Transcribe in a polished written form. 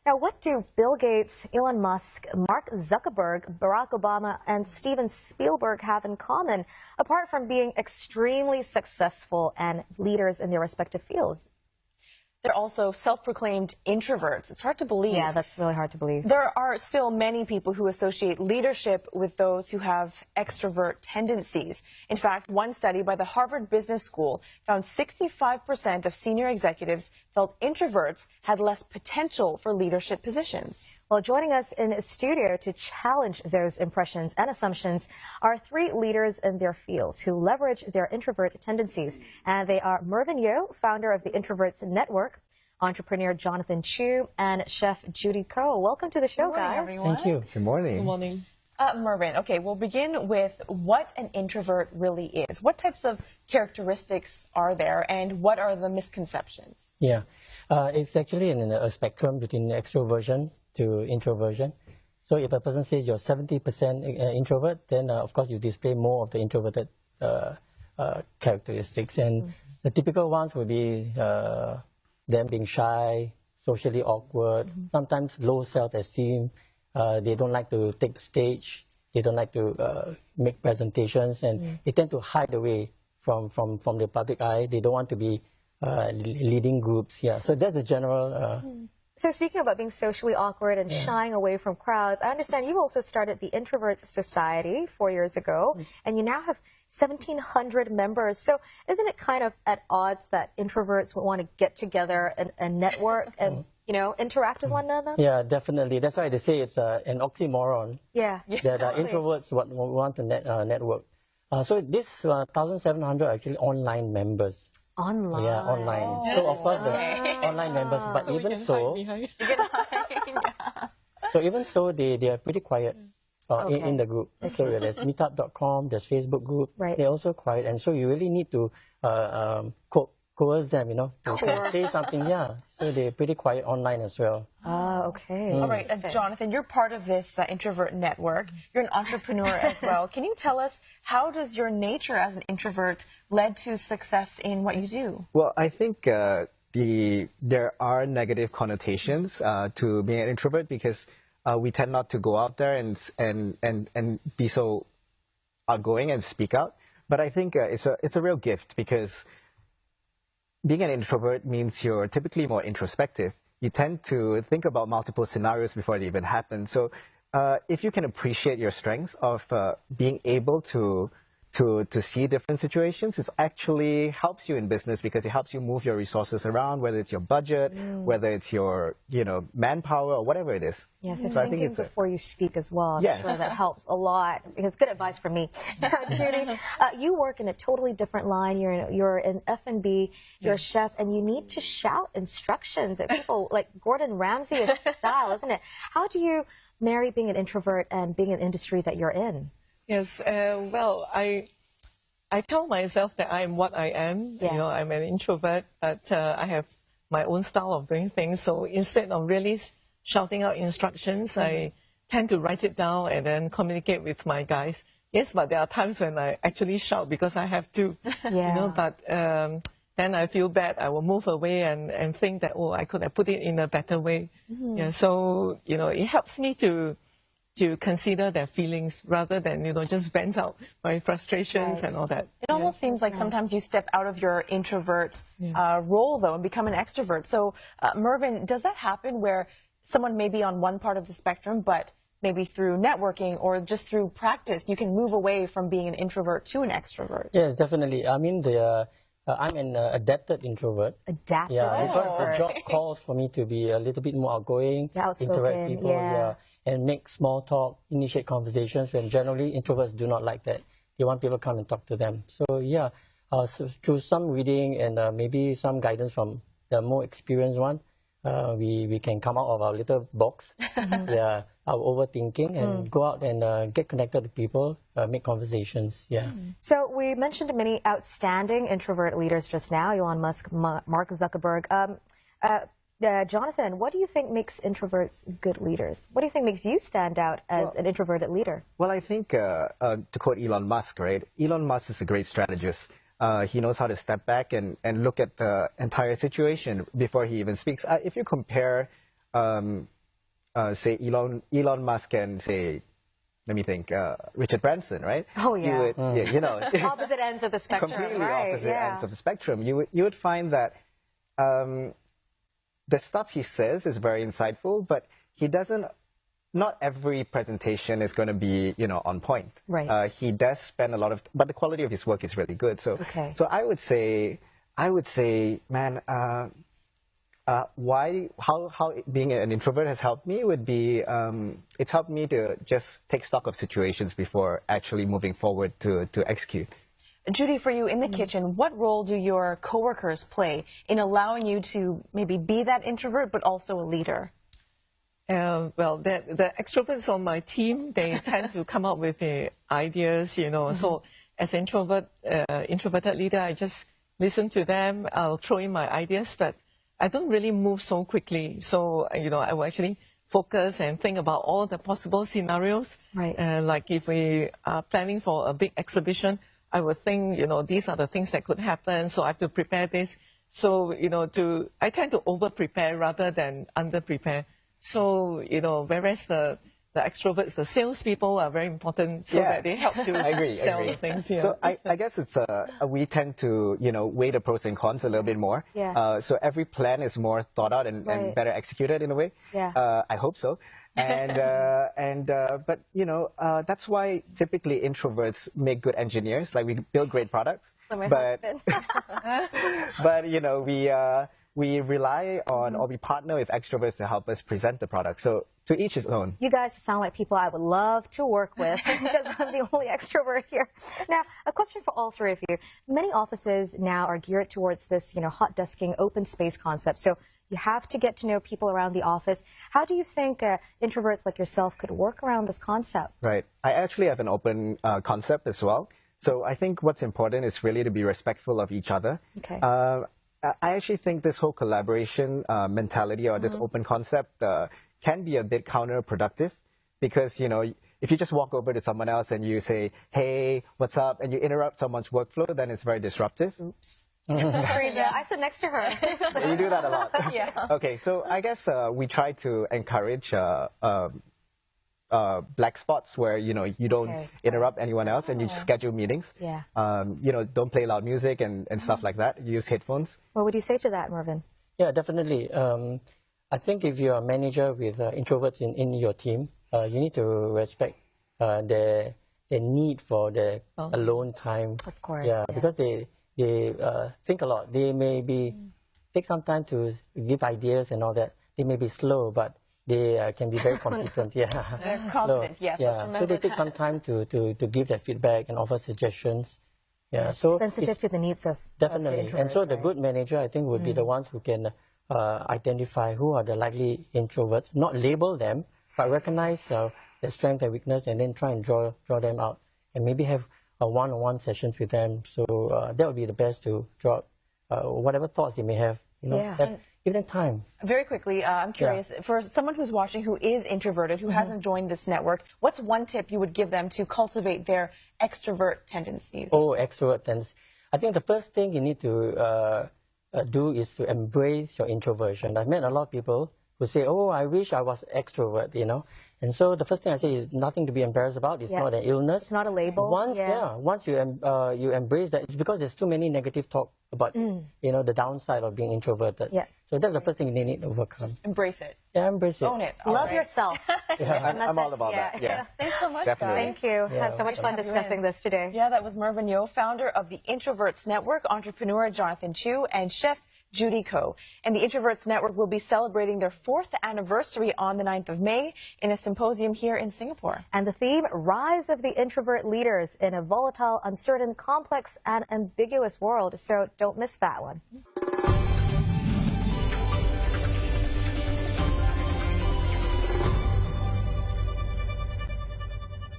Now, what do Bill Gates, Elon Musk, Mark Zuckerberg, Barack Obama, and Steven Spielberg have in common, apart from being extremely successful and leaders in their respective fields? They're also self-proclaimed introverts. It's hard to believe. Yeah, that's really hard to believe. There are still many people who associate leadership with those who have extrovert tendencies. In fact, one study by the Harvard Business School found 65% of senior executives felt introverts had less potential for leadership positions. Well, joining us in studio to challenge those impressions and assumptions are three leaders in their fields who leverage their introvert tendencies. And they are Mervin Yeo, founder of the Introverts Network, entrepreneur Jonathan Chu, and chef Judy Ko. Welcome to the show, guys. Everyone. Thank you. Good morning. Good morning. Mervin, okay, we'll begin with what an introvert really is. What types of characteristics are there, and what are the misconceptions? Yeah, it's actually a spectrum between extroversion to introversion. So if a person says you're 70% introvert, then of course you display more of the introverted characteristics. And the typical ones would be them being shy, socially awkward, sometimes low self-esteem. They don't like to take the stage. They don't like to make presentations, and they tend to hide away from the public eye. They don't want to be leading groups. Yeah, so that's the general. So speaking about being socially awkward and shying away from crowds, I understand you also started the Introverts Society 4 years ago, and you now have 1,700 members. So isn't it kind of at odds that introverts would want to get together and network and, you know, interact with one another? Yeah, definitely. That's why they say it's an oxymoron. Yeah. That introverts want to network. So this 1,700 are actually online members. Online. Yeah, online. So of course the online members, but So even so, they are pretty quiet in the group. So there's meetup.com, there's Facebook group. Right. They're also quiet, and so you really need to coerce them, you know, to say something. Yeah, so they're pretty quiet online as well. Oh, okay. All right, Jonathan, you're part of this introvert network. You're an entrepreneur as well. Can you tell us, how does your nature as an introvert led to success in what you do? Well, I think there are negative connotations to being an introvert because we tend not to go out there and be so outgoing and speak out. But I think it's a real gift because being an introvert means you're typically more introspective. You tend to think about multiple scenarios before it even happens. So if you can appreciate your strengths of being able to see different situations, it actually helps you in business because it helps you move your resources around, whether it's your budget, whether it's your manpower or whatever it is. Yes, so I think thinking before you speak as well. I'm Yes. sure that helps a lot. It's good advice from me. Judy, you work in a totally different line. You're in F&B, you're a chef, and you need to shout instructions at people like Gordon Ramsay-ish style, isn't it? How do you marry being an introvert and being in the industry that you're in? Yes, well, I tell myself that I'm what I am. Yeah. You know, I'm an introvert, but I have my own style of doing things. So instead of really shouting out instructions, I tend to write it down and then communicate with my guys. Yes, but there are times when I actually shout because I have to. Yeah. You know, but then I feel bad. I will move away and think that, oh, I could have put it in a better way. Yeah, so, you know, it helps me to consider their feelings rather than, you know, just vent out my frustrations and all that. It almost seems like sometimes you step out of your introvert role, though, and become an extrovert. So, Mervin, does that happen where someone may be on one part of the spectrum, but maybe through networking or just through practice, you can move away from being an introvert to an extrovert? Yes, definitely. I mean, I'm an adapted introvert. Adapted. Yeah, because the job calls for me to be a little bit more outgoing, interact with people, and make small talk, initiate conversations, when generally introverts do not like that. They want people to come and talk to them. So yeah, so through some reading and maybe some guidance from the more experienced one, we can come out of our little box, our overthinking, and go out and get connected to people, make conversations. Yeah. So we mentioned many outstanding introvert leaders just now: Elon Musk, Mark Zuckerberg. Jonathan, what do you think makes introverts good leaders? What do you think makes you stand out as an introverted leader? Well, I think, to quote Elon Musk, right? Elon Musk is a great strategist. He knows how to step back and look at the entire situation before he even speaks. If you compare say Elon Musk and say, let me think, Richard Branson, right? Oh yeah. You would, yeah, you know, Opposite ends of the spectrum. completely right, opposite yeah. ends of the spectrum. You would find that the stuff he says is very insightful, but he doesn't. Not every presentation is going to be, you know, on point. Right. He does spend a lot of, but the quality of his work is really good. So, Okay. so I would say, man, how being an introvert has helped me would be, it's helped me to just take stock of situations before actually moving forward to execute. Judy, for you in the kitchen, what role do your coworkers play in allowing you to maybe be that introvert, but also a leader? Well, the extroverts on my team, they tend to come up with the ideas, you know. So as introverted leader, I just listen to them. I'll throw in my ideas, but I don't really move so quickly. So, you know, I will actually focus and think about all the possible scenarios. Right. Like if we are planning for a big exhibition, I would think, you know, these are the things that could happen. So I have to prepare this. So, you know, I tend to over-prepare rather than under-prepare. So, you know, whereas the extroverts, the salespeople are very important so that they help to sell the things. Yeah. So I guess it's we tend to, you know, weigh the pros and cons a little bit more. Yeah. So every plan is more thought out and better executed in a way. Yeah. I hope so. And but you know, that's why typically introverts make good engineers. Like we build great products, but but you know, we rely on or we partner with extroverts to help us present the product. So to each his own. You guys sound like people I would love to work with because I'm the only extrovert here. Now, a question for all three of you. Many offices now are geared towards this, you know, hot desking, open space concept. So you have to get to know people around the office. How do you think introverts like yourself could work around this concept? Right. I actually have an open concept as well. So I think what's important is really to be respectful of each other. Okay. I actually think this whole collaboration mentality or this open concept can be a bit counterproductive because, you know, if you just walk over to someone else and you say, hey, what's up, and you interrupt someone's workflow, then it's very disruptive. Oops. Teresa, I sit next to her. You do that a lot. Yeah. Okay, so I guess we try to encourage black spots where, you know, you don't interrupt anyone else and you schedule meetings. Yeah. You know, don't play loud music and stuff like that. Use headphones. What would you say to that, Mervin? Yeah, definitely. I think if you're a manager with introverts in your team, you need to respect their need for their alone time. Of course. Yeah, because they think a lot. They may take some time to give ideas and all that. They may be slow, but they can be very competent. Yeah. Their confidence, yes. Yeah. So they take some time to give their feedback and offer suggestions. Yeah. So sensitive to the needs of definitely. Of and so the good manager, I think, would be the ones who can identify who are the likely introverts, not label them, but recognize their strength and weakness, and then try and draw them out, and maybe have a one-on-one sessions with them. So that would be the best to draw whatever thoughts they may have. You know, give them time. Very quickly, I'm curious, for someone who's watching who is introverted, who hasn't joined this network, what's one tip you would give them to cultivate their extrovert tendencies? Oh, extrovert tendencies. I think the first thing you need to do is to embrace your introversion. I've met a lot of people who say, oh, I wish I was extrovert, you know. And so the first thing I say is nothing to be embarrassed about. It's not an illness. It's not a label. Once you embrace that, it's because there's too many negative talk about, you know, the downside of being introverted. Yeah. So that's the first thing you need to overcome. Just embrace it. Yeah, embrace it. Own it. Love yourself. I'm all about that. Yeah. Thanks so much, Definitely. guys. Thank you. Had so much fun discussing this today. Yeah, that was Mervin Yeo, founder of the Introverts Network, entrepreneur Jonathan Chu, and chef Judy Ko. And the Introverts Network will be celebrating their 4th anniversary on the 9th of May in a symposium here in Singapore. And the theme, Rise of the Introvert Leaders in a Volatile, Uncertain, Complex, and Ambiguous World. So don't miss that one.